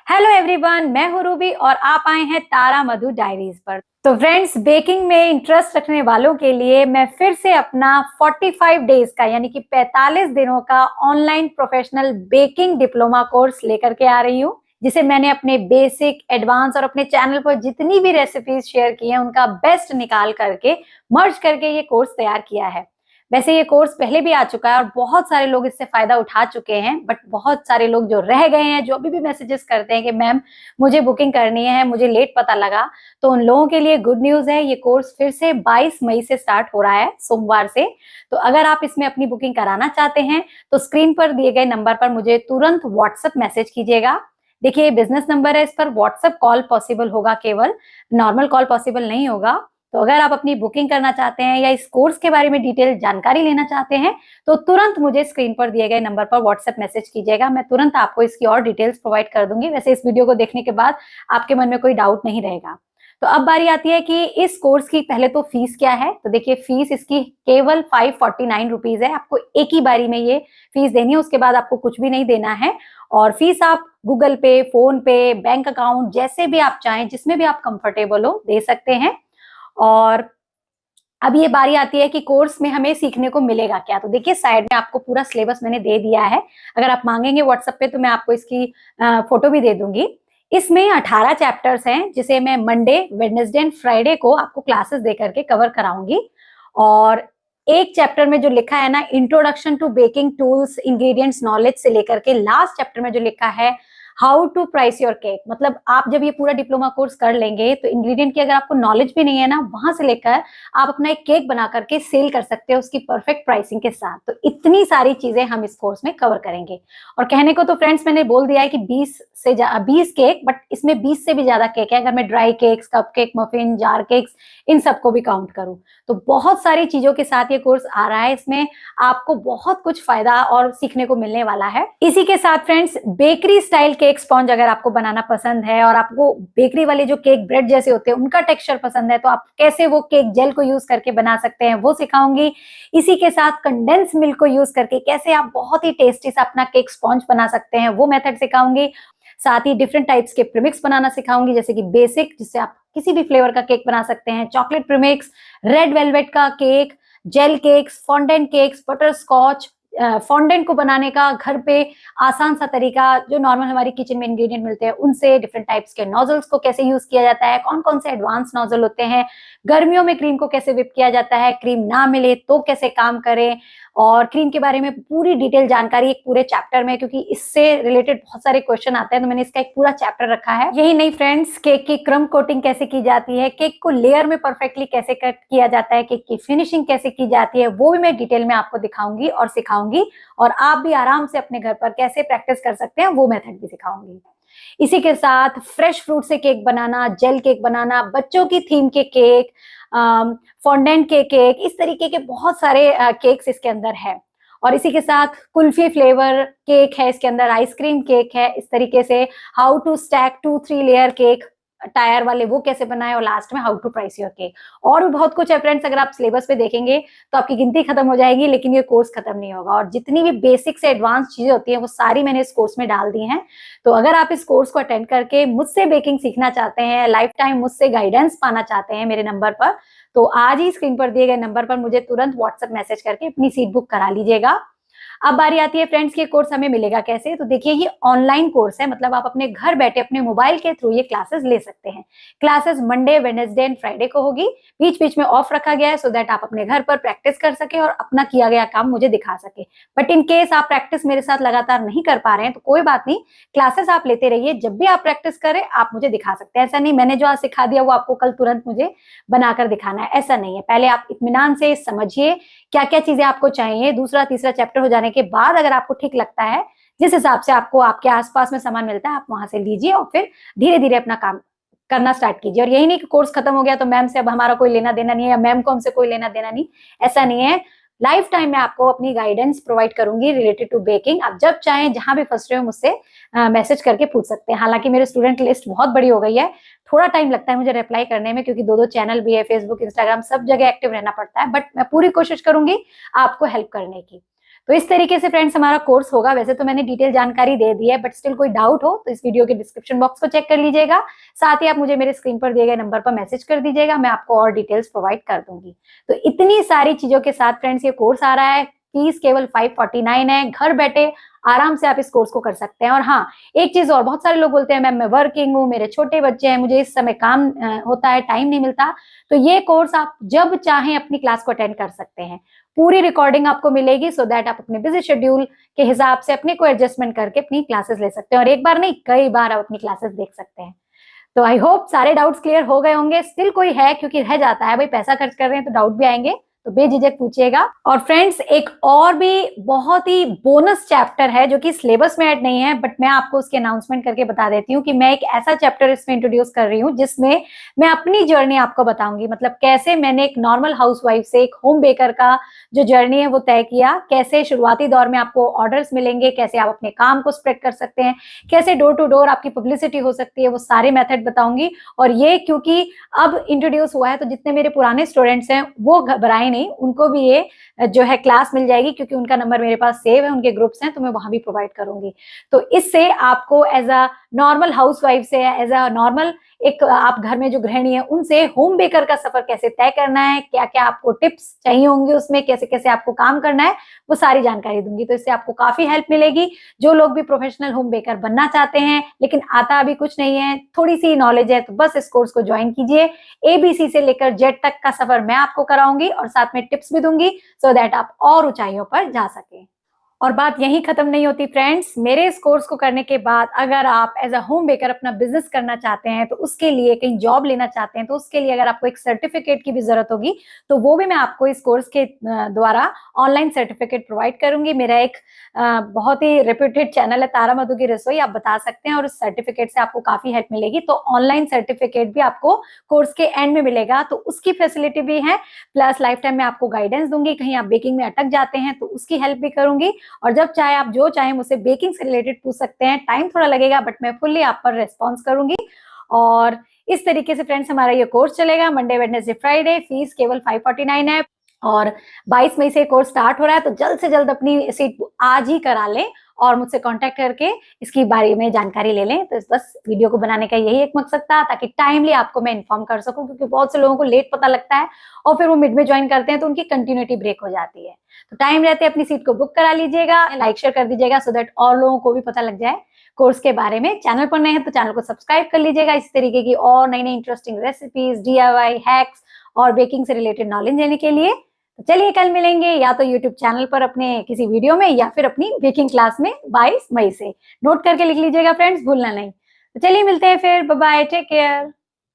Hello everyone, मैं हूँ Ruby और आप आए हैं तारा मधु डायरीज पर। तो फ्रेंड्स, बेकिंग में इंटरेस्ट रखने वालों के लिए मैं फिर से अपना 45 डेज का यानी कि 45 दिनों का online professional baking diploma course लेकर के आ रही हूँ, जिसे मैंने अपने बेसिक, एडवांस और अपने चैनल पर जितनी भी रेसिपीज शेयर की हैं उनका बेस्ट निकाल करके मर्ज करके ये कोर्स तैयार किया है। वैसे ये कोर्स पहले भी आ चुका है और बहुत सारे लोग इससे फायदा उठा चुके हैं, बट बहुत सारे लोग जो रह गए हैं, जो अभी भी मैसेजेस करते हैं कि मैम मुझे बुकिंग करनी है, मुझे लेट पता लगा, तो उन लोगों के लिए गुड न्यूज है। ये कोर्स फिर से 22 मई से स्टार्ट हो रहा है, सोमवार से। तो अगर आप इसमें अपनी बुकिंग कराना चाहते हैं तो स्क्रीन पर दिए गए नंबर पर मुझे तुरंत व्हाट्सएप मैसेज कीजिएगा। देखिए, बिजनेस नंबर है, इस पर व्हाट्सएप कॉल पॉसिबल होगा, केवल नॉर्मल कॉल पॉसिबल नहीं होगा। तो अगर आप अपनी बुकिंग करना चाहते हैं या इस कोर्स के बारे में डिटेल जानकारी लेना चाहते हैं तो तुरंत मुझे स्क्रीन पर दिए गए नंबर पर व्हाट्सएप मैसेज कीजिएगा। मैं तुरंत आपको इसकी और डिटेल्स प्रोवाइड कर दूंगी। वैसे इस वीडियो को देखने के बाद आपके मन में कोई डाउट नहीं रहेगा। तो अब बारी आती है कि इस कोर्स की पहले तो फीस क्या है। तो देखिए, फीस इसकी केवल 549 रुपीज है। आपको एक ही बारी में ये फीस देनी है, उसके बाद आपको कुछ भी नहीं देना है। और फीस आप गूगल पे, फोन पे, बैंक अकाउंट, जैसे भी आप चाहें, जिसमें भी आप कंफर्टेबल हो, दे सकते हैं। और अब ये बारी आती है कि कोर्स में हमें सीखने को मिलेगा क्या। तो देखिए, साइड में आपको पूरा सिलेबस मैंने दे दिया है। अगर आप मांगेंगे व्हाट्सएप पे तो मैं आपको इसकी फोटो भी दे दूंगी। इसमें 18 चैप्टर्स हैं, जिसे मैं मंडे, वेडनेसडे एंड फ्राइडे को आपको क्लासेस दे करके कवर कराऊंगी। और एक चैप्टर में जो लिखा है ना, introduction to baking tools, ingredients knowledge, से लेकर के लास्ट चैप्टर में जो लिखा है how to price your cake, मतलब आप जब ये पूरा डिप्लोमा कोर्स कर लेंगे तो इंग्रेडिएंट की अगर आपको नॉलेज भी नहीं है ना, वहां से लेकर आप अपना एक केक बना करके सेल कर सकते हो उसकी परफेक्ट प्राइसिंग के साथ। तो इतनी सारी चीजें हम इस कोर्स में कवर करेंगे। और कहने को तो फ्रेंड्स मैंने बोल दिया है कि 20 केक, बट इसमें 20 से भी ज्यादा केक है अगर मैं dry cakes, cup cake, muffin, jar cakes, इन सबको भी काउंट करूं। तो बहुत सारी चीजों के साथ ये कोर्स आ रहा है। इसमें आपको बहुत कुछ फायदा और सीखने को मिलने वाला है। इसी के साथ friends, bakery style cake sponge अगर आपको बनाना पसंद है और आपको बेकरी वाले जो केक ब्रेड जैसे होते हैं उनका टेक्सचर पसंद है, तो आप कैसे वो केक जेल को यूज करके बना सकते हैं वो सिखाऊंगी। इसी के साथ कंडेंस मिल्क को यूज करके कैसे आप बहुत ही टेस्टी सा अपना केक स्पॉन्ज बना सकते हैं वो मेथड सिखाऊंगी। साथ ही डिफरेंट टाइप्स के प्रीमिक्स बनाना सिखाऊंगी, जैसे कि बेसिक, जिससे आप किसी भी फ्लेवर का केक बना सकते हैं, चॉकलेट प्रीमिक्स, रेड वेलवेट का cake, gel cakes, fondant cakes, butterscotch. Fondant को बनाने का घर पे आसान सा तरीका, जो नॉर्मल हमारी किचन में इंग्रेडिएंट मिलते हैं उनसे, डिफरेंट टाइप्स के नोजल्स को कैसे यूज किया जाता है, कौन कौन से एडवांस नोजल होते हैं, गर्मियों में क्रीम को कैसे विप किया जाता है, क्रीम ना मिले तो कैसे काम करें, और क्रीम के बारे में पूरी डिटेल जानकारी एक पूरे चैप्टर में, क्योंकि इससे रिलेटेड बहुत सारे क्वेश्चन आते हैं, तो मैंने इसका एक पूरा चैप्टर रखा है। यही नहीं फ्रेंड्स, केक की क्रम कोटिंग कैसे की जाती है, केक को लेयर में परफेक्टली कैसे कट किया जाता है, केक की फिनिशिंग कैसे की जाती है, वो भी मैं डिटेल में आपको दिखाऊंगी और सिखाऊंगी। और आप भी आराम से अपने घर पर कैसे प्रैक्टिस कर सकते हैं वो मेथड भी सिखाऊंगी। इसी के साथ फ्रेश फ्रूट से केक बनाना, जेल केक बनाना, बच्चों की थीम के केक, फॉन्डेंट के केक, इस तरीके के बहुत सारे केक्स इसके अंदर है। और इसी के साथ कुल्फी फ्लेवर केक है इसके अंदर, आइसक्रीम केक है, इस तरीके से how to stack 2-3 layer cake tier वाले, वो कैसे बनाए, और लास्ट में how to price your cake. और भी बहुत कुछ है फ्रेंड्स, अगर आप सिलेबस पे देखेंगे तो आपकी गिनती खत्म हो जाएगी, लेकिन ये कोर्स खत्म नहीं होगा। और जितनी भी बेसिक से एडवांस चीजें होती हैं वो सारी मैंने इस कोर्स में डाल दी हैं। तो अगर आप इस कोर्स को अटेंड करके मुझसे बेकिंग सीखना चाहते हैं, लाइफ टाइम मुझसे गाइडेंस पाना चाहते हैं मेरे नंबर पर, तो आज ही स्क्रीन पर दिए गए नंबर पर मुझे तुरंत व्हाट्सएप मैसेज करके अपनी सीट बुक करा लीजिएगा। अब बारी आती है फ्रेंड्स कि ये कोर्स हमें मिलेगा कैसे। तो देखिए, ये ऑनलाइन कोर्स है, मतलब आप अपने घर बैठे अपने मोबाइल के थ्रू ये क्लासेस ले सकते हैं। Classes Monday, Wednesday and Friday को होगी। बीच बीच में ऑफ रखा गया है सो दैट आप अपने घर पर प्रैक्टिस कर सके और अपना किया गया काम मुझे दिखा सके। बट इन केस आप प्रैक्टिस मेरे साथ लगातार नहीं कर पा रहे हैं तो कोई बात नहीं, क्लासेस आप लेते रहिए। जब भी आप प्रैक्टिस करें आप मुझे दिखा सकते हैं। ऐसा नहीं मैंने जो आज सिखा दिया वो आपको कल तुरंत मुझे बनाकर दिखाना है, ऐसा नहीं है। पहले आप इत्मीनान से समझिए क्या क्या चीजें आपको चाहिए। दूसरा तीसरा चैप्टर हो जाने के बाद अगर आपको ठीक लगता है, जिस हिसाब से आपको आपके आसपास में सामान मिलता है, आप वहां से लीजिए और फिर धीरे धीरे अपना काम करना स्टार्ट कीजिए। और यही नहीं कि कोर्स खत्म हो गया तो मैम से अब हमारा कोई लेना देना नहीं है, या मैम को हमसे कोई लेना देना नहीं, ऐसा नहीं है। लाइफ टाइम में आपको अपनी गाइडेंस प्रोवाइड करूंगी रिलेटेड टू बेकिंग। आप जब चाहें, जहां भी फंस रहे हो, मुझसे मैसेज करके पूछ सकते हैं। हालांकि मेरे स्टूडेंट लिस्ट बहुत बड़ी हो गई है, थोड़ा टाइम लगता है मुझे रिप्लाई करने में, क्योंकि 2-2 चैनल भी है, फेसबुक, इंस्टाग्राम, सब जगह एक्टिव रहना पड़ता है, बट मैं पूरी कोशिश करूंगी आपको हेल्प करने की। तो इस तरीके से फ्रेंड्स हमारा कोर्स होगा। वैसे तो मैंने डिटेल जानकारी दे दी है, बट स्टिल कोई डाउट हो तो इस वीडियो के डिस्क्रिप्शन बॉक्स को चेक कर लीजिएगा। साथ ही आप मुझे मेरे स्क्रीन पर दिए गए नंबर पर मैसेज कर दीजिएगा, मैं आपको और डिटेल्स प्रोवाइड कर दूंगी। तो इतनी सारी चीजों के साथ फ्रेंड्स ये कोर्स आ रहा है, फीस केवल 549 है। घर बैठे आराम से आप इस कोर्स को कर सकते हैं। और हाँ, एक चीज और, बहुत सारे लोग बोलते हैं मैम मैं वर्किंग हूँ, मेरे छोटे बच्चे हैं, मुझे इस समय काम होता है, टाइम नहीं मिलता। तो ये कोर्स आप जब चाहें अपनी क्लास को अटेंड कर सकते हैं। पूरी रिकॉर्डिंग आपको मिलेगी, सो दैट आप अपने बिजी शेड्यूल के हिसाब से अपने को एडजस्टमेंट करके अपनी क्लासेस ले सकते हैं। और एक बार नहीं, कई बार आप अपनी क्लासेस देख सकते हैं। तो आई होप सारे डाउट्स क्लियर हो गए होंगे। स्टिल कोई है, क्योंकि रह जाता है, भाई पैसा खर्च कर रहे हैं तो डाउट भी आएंगे, तो बेझिझक पूछिएगा। और फ्रेंड्स एक और भी बहुत ही बोनस चैप्टर है जो कि सिलेबस में ऐड नहीं है, बट मैं आपको उसकी अनाउंसमेंट करके बता देती हूँ कि मैं एक ऐसा चैप्टर इसमें इंट्रोड्यूस कर रही हूँ जिसमें मैं अपनी जर्नी आपको बताऊंगी। मतलब कैसे मैंने एक नॉर्मल हाउसवाइफ से एक होम बेकर का जो जर्नी है वो तय किया, कैसे शुरुआती दौर में आपको ऑर्डर्स मिलेंगे, कैसे आप अपने काम को स्प्रेड कर सकते हैं, कैसे डोर टू डोर आपकी पब्लिसिटी हो सकती है, वो सारे मेथड बताऊंगी। और ये क्योंकि अब इंट्रोड्यूस हुआ है तो जितने मेरे पुराने स्टूडेंट्स हैं वो घबराए नहीं, उनको भी ये जो है क्लास मिल जाएगी, क्योंकि उनका नंबर मेरे पास सेव है, उनके ग्रुप्स हैं, तो मैं वहां भी प्रोवाइड करूंगी। तो इससे आपको एज अ नॉर्मल हाउसवाइफ से, एज अ नॉर्मल एक आप घर में जो गृहिणी है उनसे होम बेकर का सफर कैसे तय करना है, क्या क्या आपको टिप्स चाहिए होंगे उसमें, कैसे कैसे आपको काम करना है, वो सारी जानकारी दूंगी। तो इससे आपको काफी हेल्प मिलेगी। जो लोग भी प्रोफेशनल होम बेकर बनना चाहते हैं लेकिन आता अभी कुछ नहीं है, थोड़ी सी नॉलेज है, तो बस इस कोर्स को ज्वाइन कीजिए। ABC से लेकर जेड तक का सफर मैं आपको कराऊंगी और साथ में टिप्स भी दूंगी, सो दैट आप और ऊंचाइयों पर जा सके। और बात यहीं खत्म नहीं होती फ्रेंड्स। मेरे इस कोर्स को करने के बाद अगर आप एज अ होम बेकर अपना बिजनेस करना चाहते हैं, तो उसके लिए कहीं जॉब लेना चाहते हैं, तो उसके लिए अगर आपको एक सर्टिफिकेट की भी जरूरत होगी तो वो भी मैं आपको इस कोर्स के द्वारा ऑनलाइन सर्टिफिकेट प्रोवाइड करूंगी। मेरा एक बहुत ही रेप्यूटेड चैनल है तारा मधु की रसोई, आप बता सकते हैं, और उस सर्टिफिकेट से आपको काफी हेल्प मिलेगी। तो ऑनलाइन सर्टिफिकेट भी आपको कोर्स के एंड में मिलेगा, तो उसकी फैसिलिटी भी है। प्लस लाइफ टाइम में आपको गाइडेंस दूंगी, कहीं आप बेकिंग में अटक जाते हैं तो उसकी हेल्प भी करूंगी। और जब चाहे आप जो चाहे मुझसे बेकिंग से रिलेटेड पूछ सकते हैं। टाइम थोड़ा लगेगा बट मैं फुल्ली आप पर रेस्पॉन्स करूंगी। और इस तरीके से फ्रेंड्स हमारा ये कोर्स चलेगा मंडे वेडनेसडे फ्राइडे। फीस केवल 549 है और 22 मई से कोर्स स्टार्ट हो रहा है। तो जल्द से जल्द अपनी सीट आज ही करा लें और मुझसे कांटेक्ट करके इसकी बारे में जानकारी ले लें। तो बस वीडियो को बनाने का यही एक मकसद था, ताकि टाइमली आपको मैं इन्फॉर्म कर सकूं, क्योंकि बहुत से लोगों को लेट पता लगता है और फिर वो मिड में ज्वाइन करते हैं तो उनकी कंटिन्यूटी ब्रेक हो जाती है। तो टाइम रहते अपनी सीट को बुक करा लीजिएगा, लाइक शेयर कर दीजिएगा, सो दैट और लोगों को भी पता लग जाए कोर्स के बारे में। चैनल पर नए हैं तो चैनल को सब्सक्राइब कर लीजिएगा, इस तरीके की और नई नई इंटरेस्टिंग रेसिपीज, DIY हैक्स और बेकिंग से रिलेटेड नॉलेज लेने के लिए। तो चलिए कल मिलेंगे या तो यूट्यूब चैनल पर अपने किसी वीडियो में, या फिर अपनी बेकिंग क्लास में 22 मई से। नोट करके लिख लीजिएगा फ्रेंड्स, भूलना नहीं। तो चलिए मिलते हैं फिर, बाय बाय, टेक केयर।